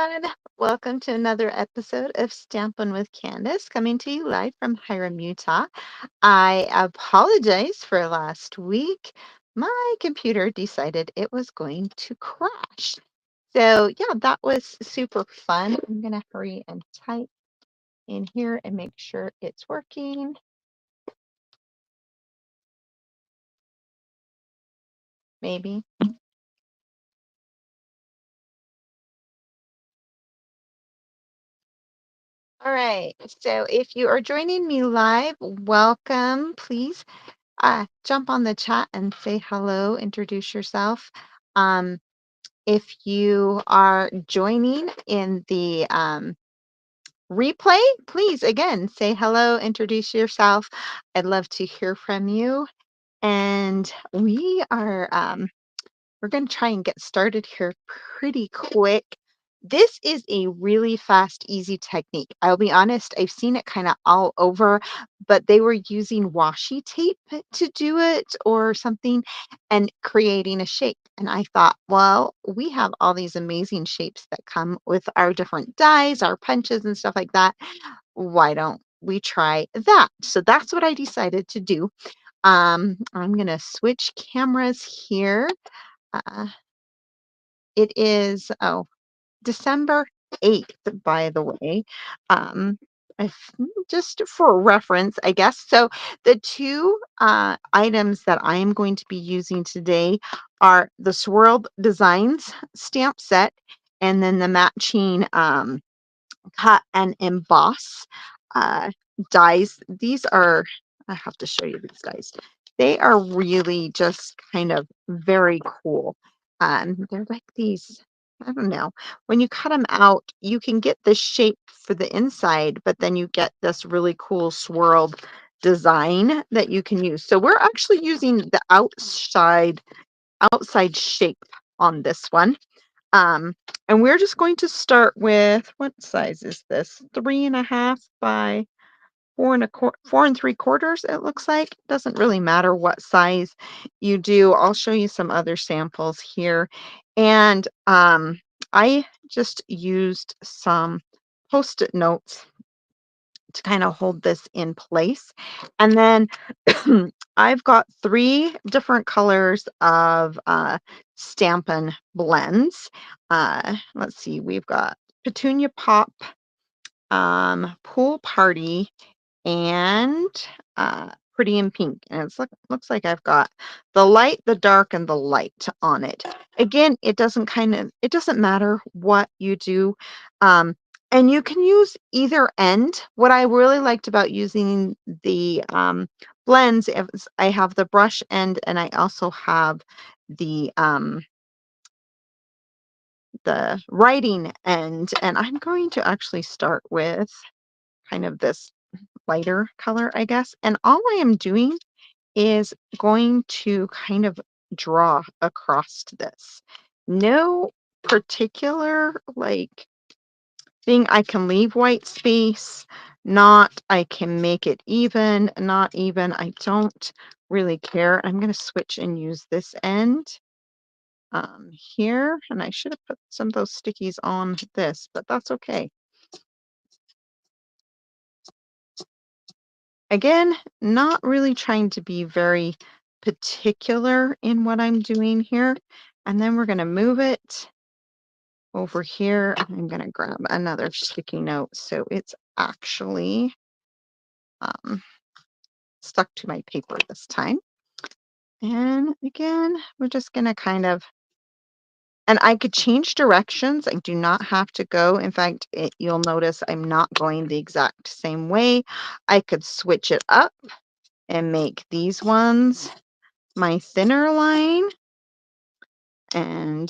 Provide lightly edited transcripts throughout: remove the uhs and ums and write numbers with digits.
everyone. Welcome to another episode of Stampin' with Candace, coming to you live from Hiram, Utah. I apologize for last week. My computer decided it was going to crash. So, yeah, that was super fun. I'm going to hurry and type in here and make sure it's working. Maybe. All right. So, if you are joining me live, welcome. Please jump on the chat and say hello, introduce yourself. Um, if you are joining in the replay, please again say hello, introduce yourself. I'd love to hear from you. And we're going to try and get started here pretty quick. This is a really fast, easy technique. I'll be honest, I've seen it kind of all over, but they were using washi tape to do it or something and creating a shape. And I thought, well, we have all these amazing shapes that come with our different dies, our punches, and stuff like that. Why don't we try that? So that's what I decided to do. I'm going to switch cameras here. Uh, it is, December 8th, by the way. Um, if, just for reference, I guess. So the two items that I am going to be using today are the Swirled Designs stamp set and then the matching cut and emboss uh, dies. These are, I have to show you these dies. They are really just kind of very cool. They're like these, I don't know, when you cut them out, you can get the shape for the inside, but then you get this really cool swirled design that you can use. So we're actually using the outside shape on this one. And we're just going to start with, what size is this? 3.5 by 4 and 3/4, it looks like. Doesn't really matter what size you do. I'll show you some other samples here. And I just used some Post-it notes to kind of hold this in place. And then I've got 3 different colors of Stampin' blends. Let's see, we've got Petunia Pop, Pool Party, and Pretty in Pink. And looks like I've got the light, the dark, and the light on it. Again, it doesn't matter what you do. And you can use either end. What I really liked about using the blends is I have the brush end and I also have the writing end. And I'm going to actually start with kind of this lighter color, I guess. And all I am doing is going to kind of draw across this. No particular like thing. I can leave white space, not I can make it even, not even. I don't really care. I'm going to switch and use this end here. And I should have put some of those stickies on this, but that's okay. Again, not really trying to be very particular in what I'm doing here. And then we're going to move it over here. I'm going to grab another sticky note. So it's actually stuck to my paper this time. And again, we're just going to kind of, and I could change directions. I do not have to go. In fact, you'll notice I'm not going the exact same way. I could switch it up and make these ones my thinner line and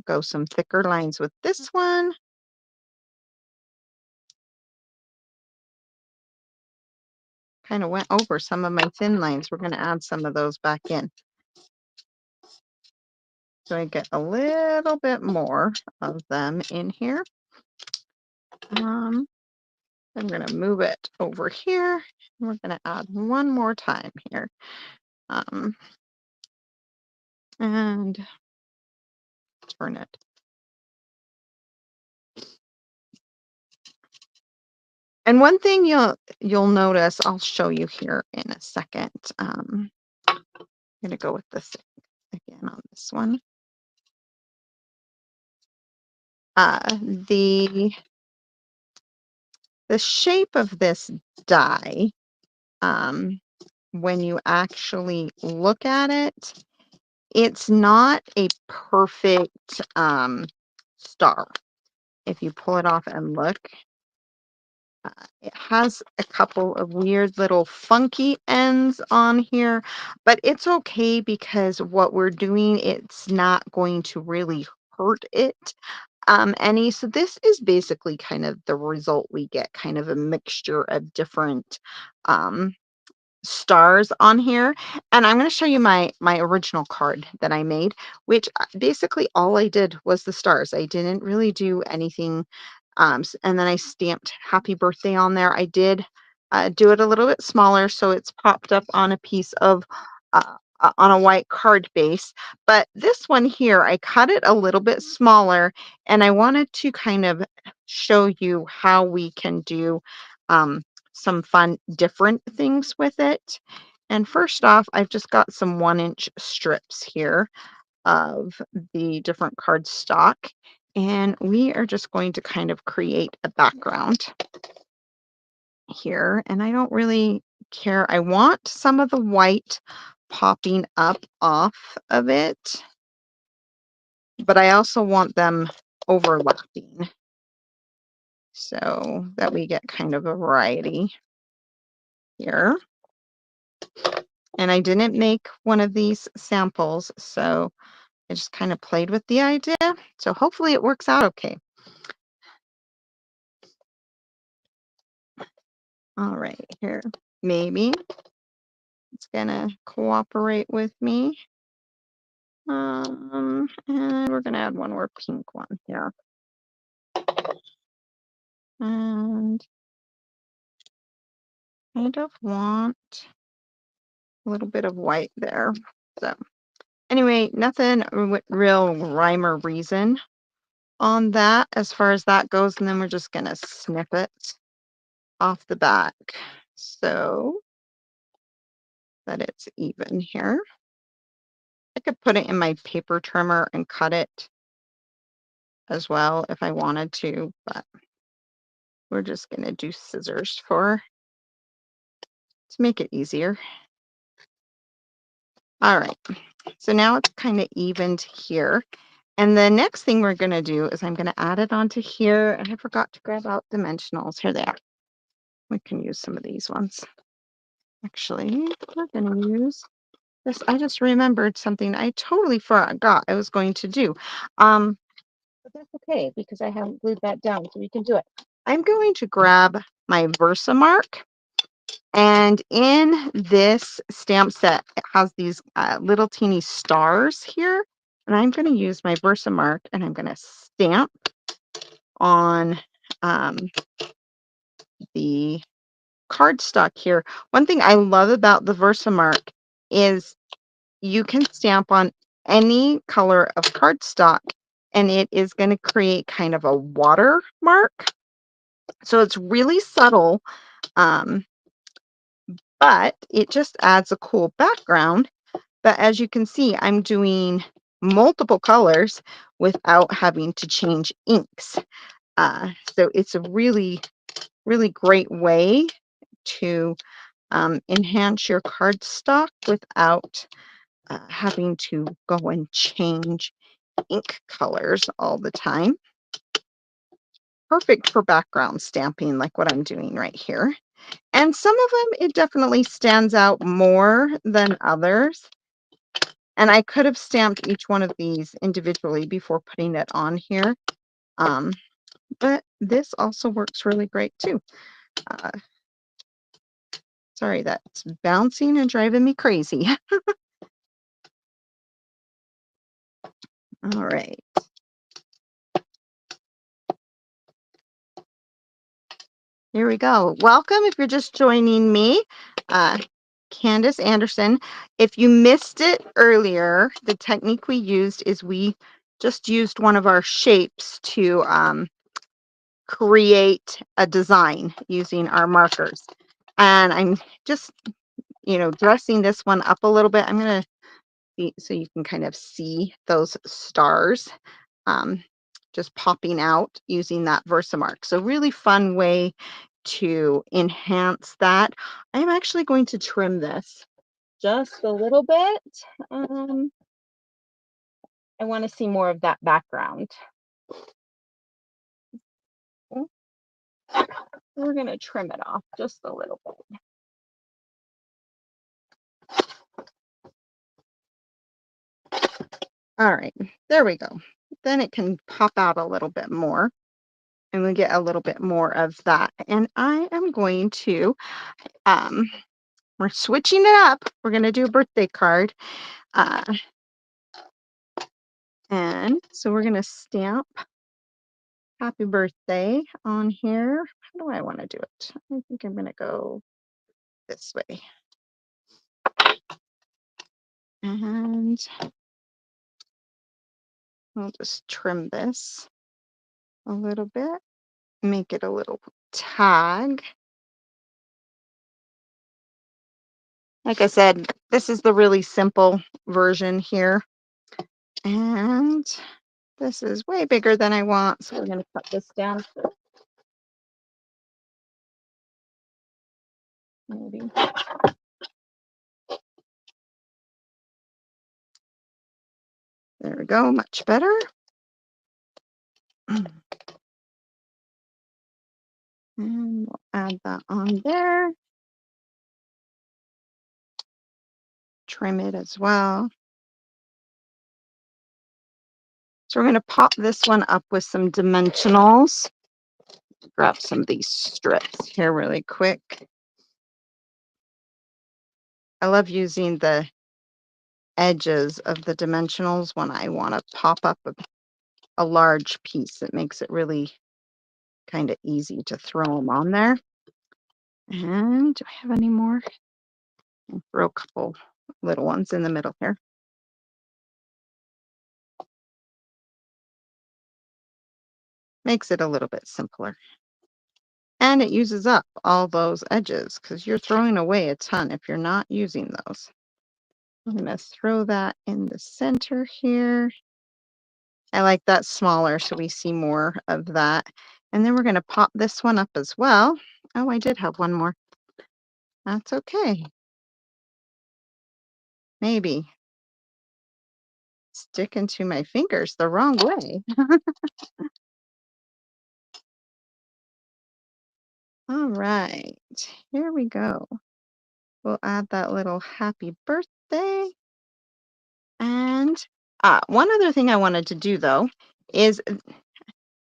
go some thicker lines with this one. Kind of went over some of my thin lines. We're going to add some of those back in. So I get a little bit more of them in here. I'm going to move it over here. We're going to add one more time here. And turn it. And one thing you'll notice, I'll show you here in a second. I'm gonna go with this again on this one. The shape of this die, um, when you actually look at it, it's not a perfect star. If you pull it off and look, it has a couple of weird little funky ends on here, but it's okay because what we're doing, it's not going to really hurt it any. So this is basically kind of the result we get, kind of a mixture of different um, stars on here. And I'm going to show you my original card that I made, which basically all I did was the stars. I didn't really do anything. And then I stamped happy birthday on there. I did do it a little bit smaller, so it's popped up on a piece of on a white card base. But this one here, I cut it a little bit smaller, and I wanted to kind of show you how we can do um, some fun different things with it. And first off, I've just got some 1-inch strips here of the different card stock. And we are just going to kind of create a background here. And I don't really care. I want some of the white popping up off of it, but I also want them overlapping so that we get kind of a variety here. And I didn't make one of these samples, so I just kind of played with the idea. So hopefully it works out okay. All right, here. Maybe it's gonna cooperate with me. And we're gonna add one more pink one here. And kind of want a little bit of white there. So anyway, nothing real rhyme or reason on that as far as that goes. And then we're just gonna snip it off the back so that it's even here. I could put it in my paper trimmer and cut it as well if I wanted to, but we're just going to do scissors to make it easier. All right, so now it's kind of evened here. And the next thing we're going to do is I'm going to add it onto here. And I forgot to grab out dimensionals. Here they are. We can use some of these ones. Actually, we're going to use this. I just remembered something I totally forgot I was going to do. But that's okay because I haven't glued that down, so we can do it. I'm going to grab my Versamark, and in this stamp set, it has these little teeny stars here, and I'm going to use my Versamark, and I'm going to stamp on the cardstock here. One thing I love about the Versamark is you can stamp on any color of cardstock and it is going to create kind of a watermark. So it's really subtle, um, but it just adds a cool background. But as you can see, I'm doing multiple colors without having to change inks. So it's a really, really great way to enhance your cardstock without having to go and change ink colors all the time. Perfect for background stamping like what I'm doing right here. And some of them, it definitely stands out more than others. And I could have stamped each one of these individually before putting it on here. But this also works really great too. Uh, sorry, that's bouncing and driving me crazy. All right. Here we go. Welcome if you're just joining me, Candace Anderson. If you missed it earlier, the technique we used is we just used one of our shapes to create a design using our markers. And I'm just, dressing this one up a little bit. I'm going to so you can kind of see those stars um, just popping out using that Versamark. So really fun way to enhance that. I'm actually going to trim this just a little bit. Um, I want to see more of that background. Mm, We're going to trim it off just a little bit. All right, there we go. Then it can pop out a little bit more and we get a little bit more of that. And I am going to, um, we're switching it up. We're going to do a birthday card. Uh, and so we're going to stamp happy birthday on here. How do I want to do it? I think I'm going to go this way. And I'll just trim this a little bit, make it a little tag. Like I said, this is the really simple version here. And this is way bigger than I want, so we're going to cut this down. Maybe. There we go, much better. And we'll add that on there. Trim it as well. So we're going to pop this one up with some dimensionals. Grab some of these strips here really quick. I love using the edges of the dimensionals when I want to pop up a large piece. It makes it really kind of easy to throw them on there. And do I have any more? I'll throw a couple little ones in the middle here. Makes it a little bit simpler. And it uses up all those edges because you're throwing away a ton if you're not using those. I'm going to throw that in the center here. I like that smaller so we see more of that. And then we're going to pop this one up as well. Oh, I did have one more. That's okay. Maybe sticking to my fingers the wrong way. All right, here we go. We'll add that little happy birthday. And one other thing I wanted to do though is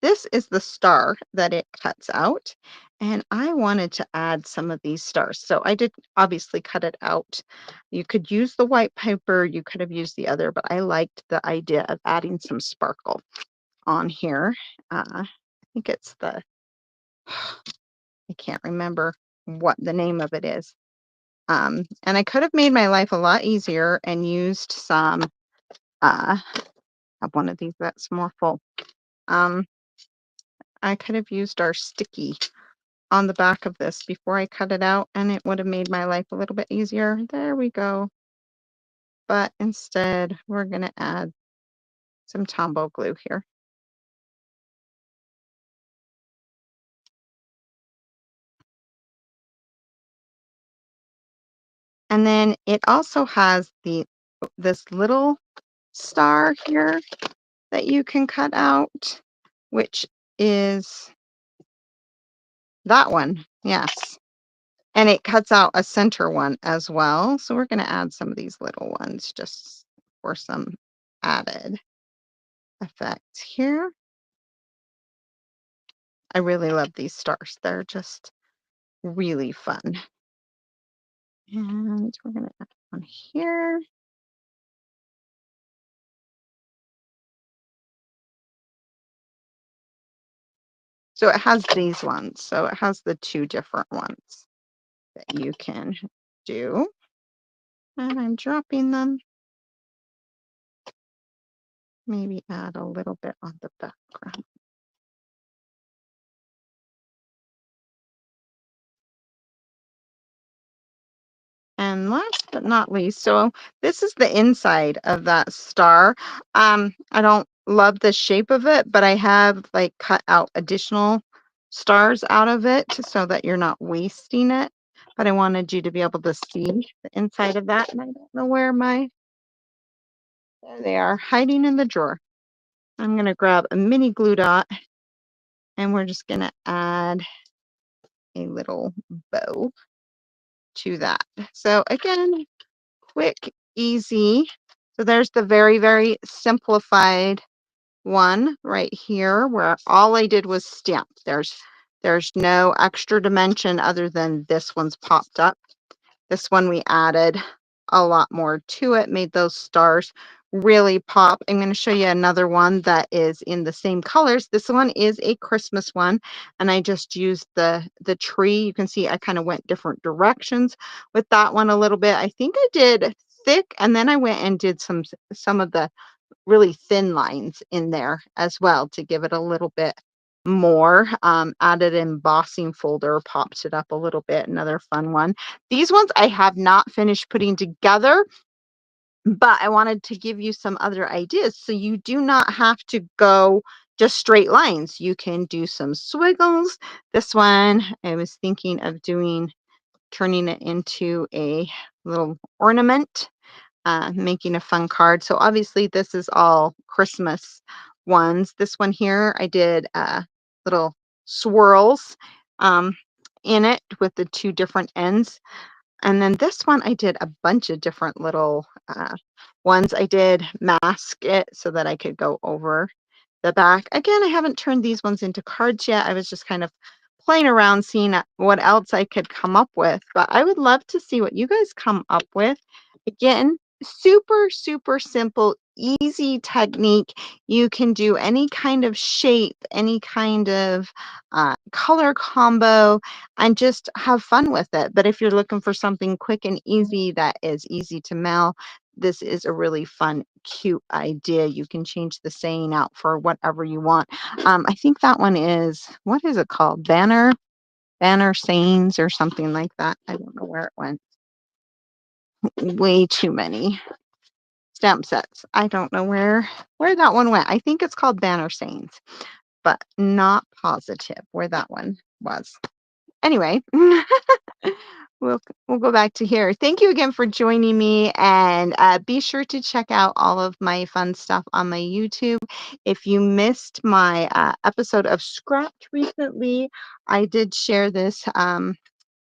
this is the star that it cuts out. And I wanted to add some of these stars. So I did obviously cut it out. You could use the white paper, you could have used the other, but I liked the idea of adding some sparkle on here. I think it's the, I can't remember what the name of it is. And I could have made my life a lot easier and used some, have one of these that's more full. I could have used our sticky on the back of this before I cut it out, and it would have made my life a little bit easier. There we go. But instead, we're going to add some Tombow glue here. And then it also has this little star here that you can cut out, which is that one. Yes. And it cuts out a center one as well. So we're going to add some of these little ones just for some added effect here. I really love these stars. They're just really fun. And we're going to add one here. So it has these ones. So it has the two different ones that you can do. And I'm dropping them. Maybe add a little bit on the background. And last but not least, so this is the inside of that star. I don't love the shape of it, but I have like cut out additional stars out of it so that you're not wasting it. But I wanted you to be able to see the inside of that. And I don't know where there they are, hiding in the drawer. I'm going to grab a mini glue dot and we're just going to add a little bow to that. So again, quick, easy. So there's the very, very simplified one right here where all I did was stamp. There's no extra dimension other than this one's popped up. This one we added a lot more to it, made those stars really pop. I'm going to show you another one that is in the same colors. This one is a Christmas one, and I just used the tree. You can see I kind of went different directions with that one a little bit. I think I did thick, and then I went and did some of the really thin lines in there as well to give it a little bit more. Added embossing folder, pops it up a little bit. Another fun one. These ones I have not finished putting together, but I wanted to give you some other ideas. So you do not have to go just straight lines. You can do some swiggles. This one I was thinking of turning it into a little ornament, making a fun card. So obviously this is all Christmas ones. This one here, I did little swirls in it with the two different ends. And then this one, I did a bunch of different little ones. I did mask it so that I could go over the back. Again, I haven't turned these ones into cards yet. I was just kind of playing around, seeing what else I could come up with. But I would love to see what you guys come up with. Again, super, super simple, easy technique. You can do any kind of shape, any kind of color combo, and just have fun with it. But if you're looking for something quick and easy that is easy to mail, this is a really fun, cute idea. You can change the saying out for whatever you want. I think that one is, what is it called? Banner sayings or something like that. I don't know where it went. Way too many stamp sets. I don't know where that one went. I think it's called banner sayings, but not positive where that one was. Anyway, we'll go back to here. Thank you again for joining me, and be sure to check out all of my fun stuff on my YouTube. If you missed my episode of Scrapped recently, I did share this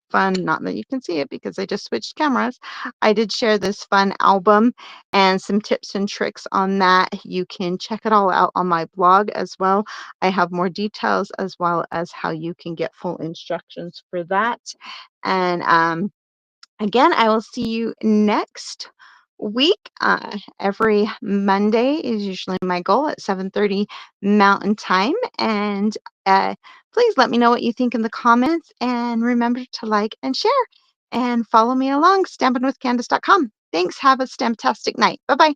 fun, not that you can see it because I just switched cameras. I did share this fun album and some tips and tricks on that. You can check it all out on my blog as well. I have more details as well as how you can get full instructions for that. And again, I will see you next week. Every Monday is usually my goal at 7:30 Mountain Time. And please let me know what you think in the comments. And remember to like and share. And follow me along, stampinwithcandace.com. Thanks. Have a stamptastic night. Bye-bye.